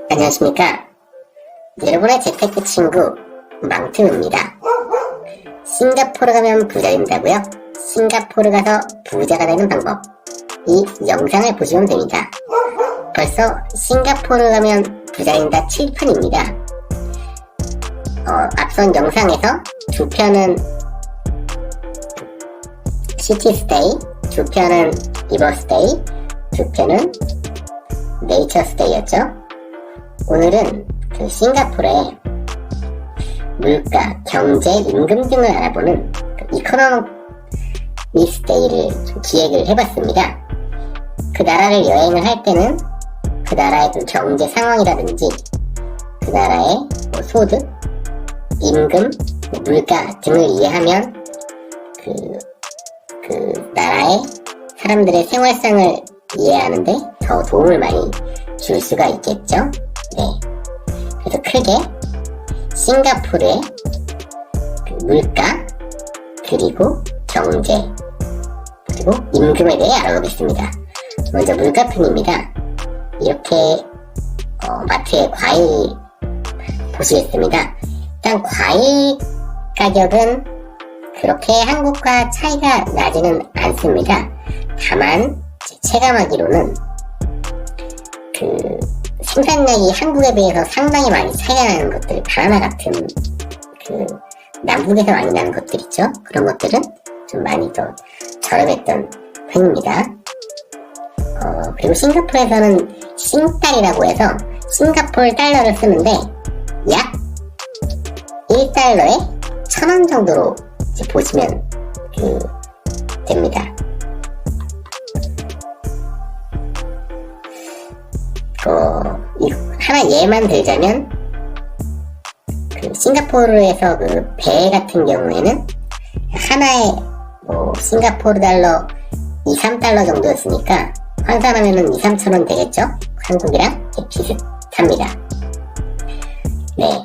안녕하십니까. 여러분의 재테크 친구 망튜입니다. 싱가포르 가면 부자 된다고요? 싱가포르 가서 부자가 되는 방법, 이 영상을 보시면 됩니다. 벌써 싱가포르 가면 부자 된다 7편입니다. 앞선 영상에서 두 편은 시티스테이, 두 편은 리버스테이, 두 편은 네이처스테이였죠. 오늘은 그 싱가포르의 물가, 경제, 임금 등을 알아보는 이코노미스테이를 좀 기획을 해봤습니다. 그 나라를 여행을 할 때는 그 나라의 그 경제 상황이라든지 그 나라의 소득, 임금, 물가 등을 이해하면 그 나라의 사람들의 생활상을 이해하는데 더 도움을 많이 줄 수가 있겠죠. 네. 그래서 크게 싱가포르의 그 물가, 그리고 경제, 그리고 임금에 대해 알아보겠습니다. 먼저 물가편입니다. 이렇게 마트의 과일 보시겠습니다. 일단 과일 가격은 그렇게 한국과 차이가 나지는 않습니다. 다만 체감하기로는 그 생산량이 한국에 비해서 상당히 많이 차이가 나는 것들, 바나나 같은 그 남북에서 많이 나는 것들 있죠. 그런 것들은 좀 많이 더 저렴했던 편입니다. 그리고 싱가포르에서는 싱달이라고 해서 싱가포르 달러를 쓰는데 약 1달러에 1,000원 정도로 이제 보시면 됩니다. 하나 예만 들자면 싱가포르에서 그 배 같은 경우에는 하나에 싱가포르 달러 2, 3달러 정도였으니까 환산하면은 2, 3천원 되겠죠? 한국이랑 비슷합니다. 네.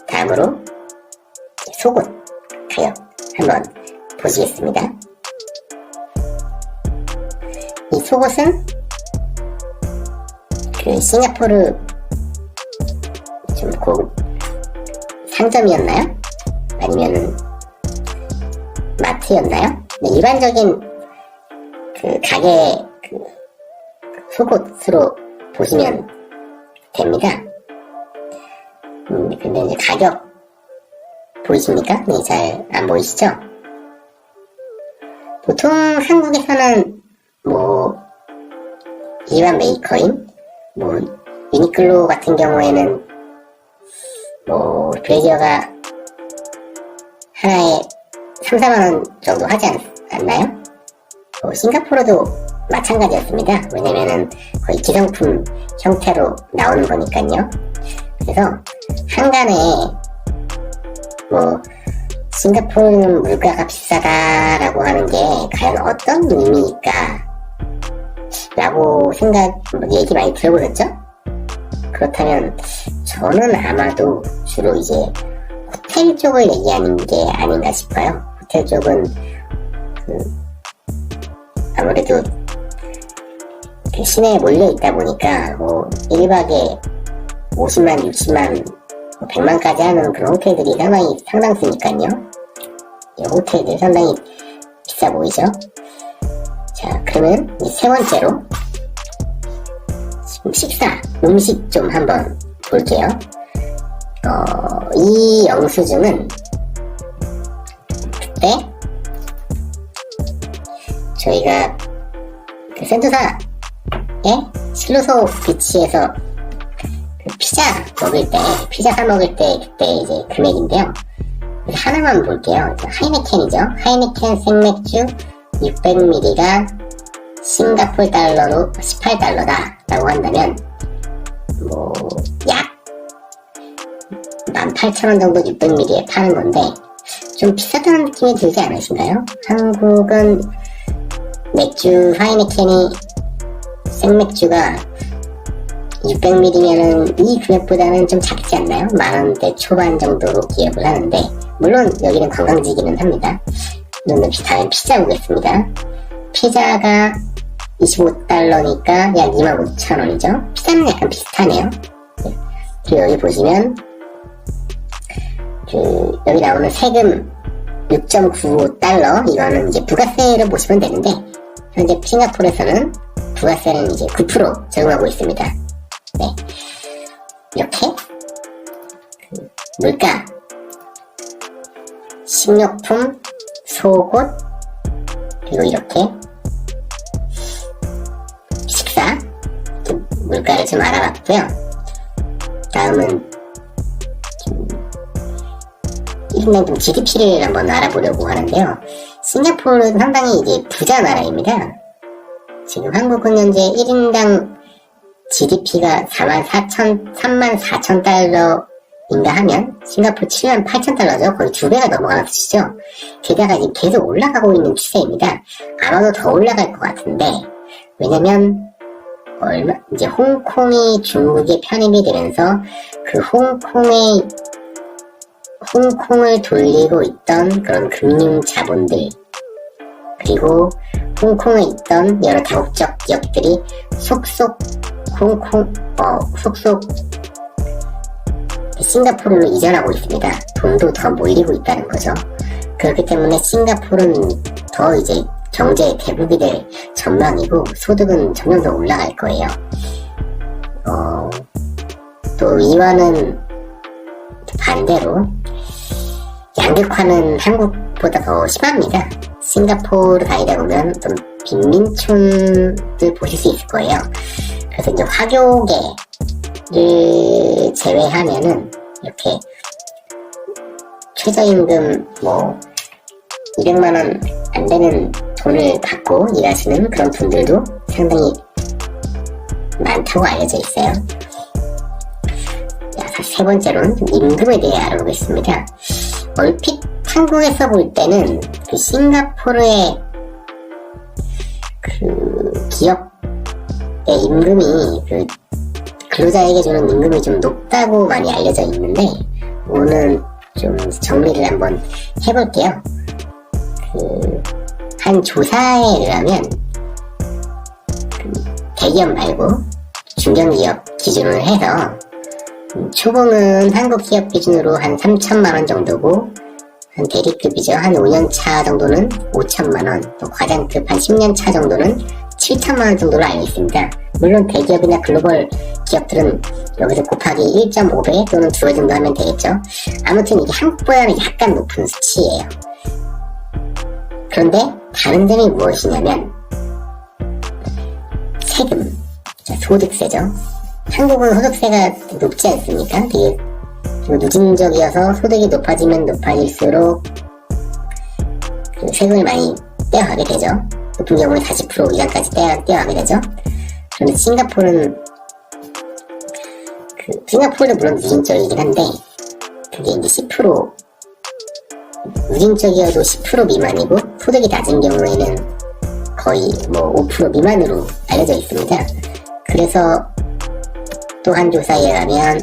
다음으로 속옷 가격 한번 보시겠습니다. 이 속옷은 싱가포르 좀 고급 상점이었나요? 아니면은 마트였나요? 네, 일반적인 가게 속옷으로 보시면 됩니다. 근데 이제 가격 보이십니까? 네, 잘 안 보이시죠? 보통 한국에서는 일반 메이커인 유니클로 같은 경우에는 브래지어가 하나에 3, 4만원 정도 하지 않나요? 싱가포르도 마찬가지였습니다. 왜냐면은 거의 기성품 형태로 나오는 거니까요. 그래서 한간에 싱가포르는 물가가 비싸다라고 하는 게 과연 어떤 의미일까? 라고 얘기 많이 들어보셨죠? 그렇다면 저는 아마도 주로 이제 호텔 쪽을 얘기하는 게 아닌가 싶어요. 호텔 쪽은 아무래도 시내에 몰려 있다 보니까 1박에 50만, 60만, 100만까지 하는 그런 호텔들이 상당히 상당수니까요. 이 호텔들 상당히 비싸 보이죠? 자, 그러면 세 번째로 음식 좀 한번 볼게요. 이 영수증은 그때 저희가 센토사의 실로소 비치에서 피자 사 먹을 때 그때 이제 금액인데요. 하나만 볼게요. 하이네켄이죠. 하이네켄 생맥주 600ml가 싱가포르 달러로 18달러다 라고 한다면 약 18,000원 정도 600ml에 파는 건데 좀 비싸다는 느낌이 들지 않으신가요? 한국은 맥주 하이네켄이 생맥주가 600ml면은 이 금액보다는 좀 작지 않나요? 만원대 초반 정도로 기억을 하는데 물론 여기는 관광지기는 합니다. 다음에 피자 보겠습니다. 피자가 25달러니까 약 25,000원이죠. 피자는 약간 비슷하네요. 그리고 여기 보시면 여기 나오는 세금 6.95달러, 이거는 이제 부가세로 보시면 되는데, 현재 싱가포르에서는 부가세는 이제 9% 적용하고 있습니다. 네. 이렇게 물가, 식료품, 속옷, 그리고 이렇게 식사, 물가를 좀 알아봤고요. 다음은 일단 좀 GDP를 한번 알아보려고 하는데요. 싱가포르는 상당히 이제 부자 나라입니다. 지금 한국은 현재 1인당 GDP가 34,000달러인가 하면 싱가포르 78,000달러죠. 거의 2배가 넘어가는 수죠. 게다가 지금 계속 올라가고 있는 추세입니다. 아마도 더 올라갈 것 같은데, 왜냐면 이제 홍콩이 중국에 편입이 되면서 그 홍콩을 돌리고 있던 그런 금융 자본들, 그리고 홍콩에 있던 여러 다국적 기업들이 속속 싱가포르로 이전하고 있습니다. 돈도 더 몰리고 있다는 거죠. 그렇기 때문에 싱가포르는 더 이제 경제의 대국이 될 전망이고, 소득은 점점 더 올라갈 거예요. 또 이와는 반대로 양극화는 한국보다 더 심합니다. 싱가포르 다니다 보면 좀 빈민촌을 보실 수 있을 거예요. 그래서 이제 화교계를 제외하면은 이렇게 최저임금 200만원 안 되는 돈을 받고 일하시는 그런 분들도 상당히 많다고 알려져 있어요. 세 번째로는 임금에 대해 알아보겠습니다. 얼핏 한국에서 볼 때는 그 싱가포르의 그 기업의 임금이 그 근로자에게 주는 임금이 좀 높다고 많이 알려져 있는데, 오늘 좀 정리를 한번 해볼게요. 한 조사에 의하면 대기업 말고 중견기업 기준으로 해서 초봉은 한국 기업 기준으로 한 3천만원 정도고, 한 대리급이죠. 한 5년차 정도는 5천만원, 또 과장급 한 10년차 정도는 7천만원 정도로 알고 있습니다. 물론 대기업이나 글로벌 기업들은 여기서 곱하기 1.5배 또는 2배 정도 하면 되겠죠. 아무튼 이게 한국보다는 약간 높은 수치예요. 그런데 다른 점이 무엇이냐면 세금, 소득세죠. 한국은 소득세가 높지 않습니까? 되게 누진적이어서 소득이 높아지면 높아질수록 그 세금을 많이 떼어가게 되죠. 높은 경우는 40% 이상까지 떼어가게 되죠. 그런데 싱가포르도 물론 누진적이긴 한데, 그게 이제 10%, 누진적이어도 10% 미만이고, 소득이 낮은 경우에는 거의 5% 미만으로 알려져 있습니다. 그래서 또 한 조사에 의하면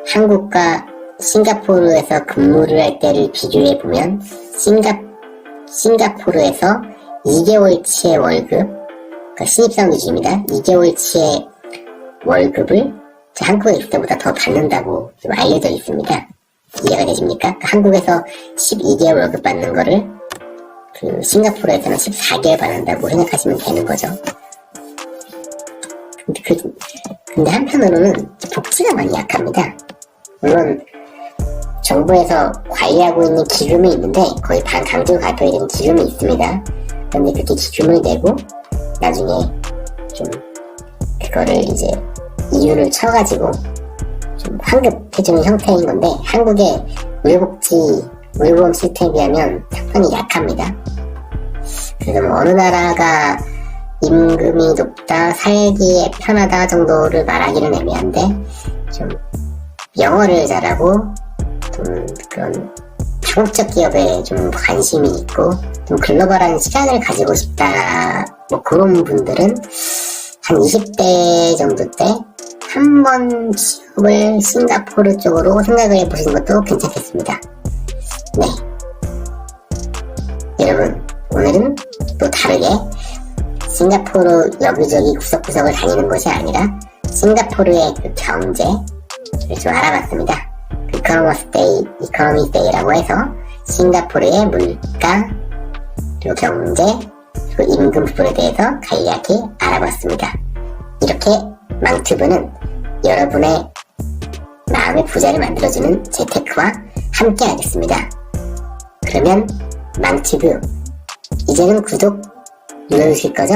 한국과 싱가포르에서 근무를 할 때를 비교해 보면 싱가포르에서 2개월치의 월급, 그러니까 신입사원 기준입니다. 2개월치의 월급을 한국에 있을 때보다 더 받는다고 좀 알려져 있습니다. 이해가 되십니까? 한국에서 12개월 월급 받는 거를 싱가포르에서는 14개월 받는다고 생각하시면 되는 거죠. 근데 한편으로는 복지가 많이 약합니다. 물론 정부에서 관리하고 있는 기금이 있는데 거의 반강제로 가입해야 되는 기금이 있습니다. 그런데 그렇게 기금을 내고 나중에 좀 그거를 이제 이윤을 쳐가지고 좀 환급해주는 형태인 건데, 한국의 의료보험 시스템에 비하면 상당히 약합니다. 그래서 어느 나라가 임금이 높다, 살기에 편하다 정도를 말하기는 애매한데, 좀 영어를 잘하고 좀 그런 다국적 기업에 좀 관심이 있고 좀 글로벌한 시간을 가지고 싶다, 그런 분들은 한 20대 정도 때 한번 취업을 싱가포르 쪽으로 생각을 해보시는 것도 괜찮겠습니다. 네, 여러분, 오늘은 또 다르게 싱가포르 여기저기 구석구석을 다니는 것이 아니라 싱가포르의 그 경제를 좀 알아봤습니다. 이코노미 데이라고 해서 싱가포르의 물가, 그리고 경제, 그리고 임금 부분에 대해서 간략히 알아봤습니다. 이렇게 망튜브는 여러분의 마음의 부자를 만들어주는 재테크와 함께 하겠습니다. 그러면 망튜브 이제는 구독 눌러주실 거죠?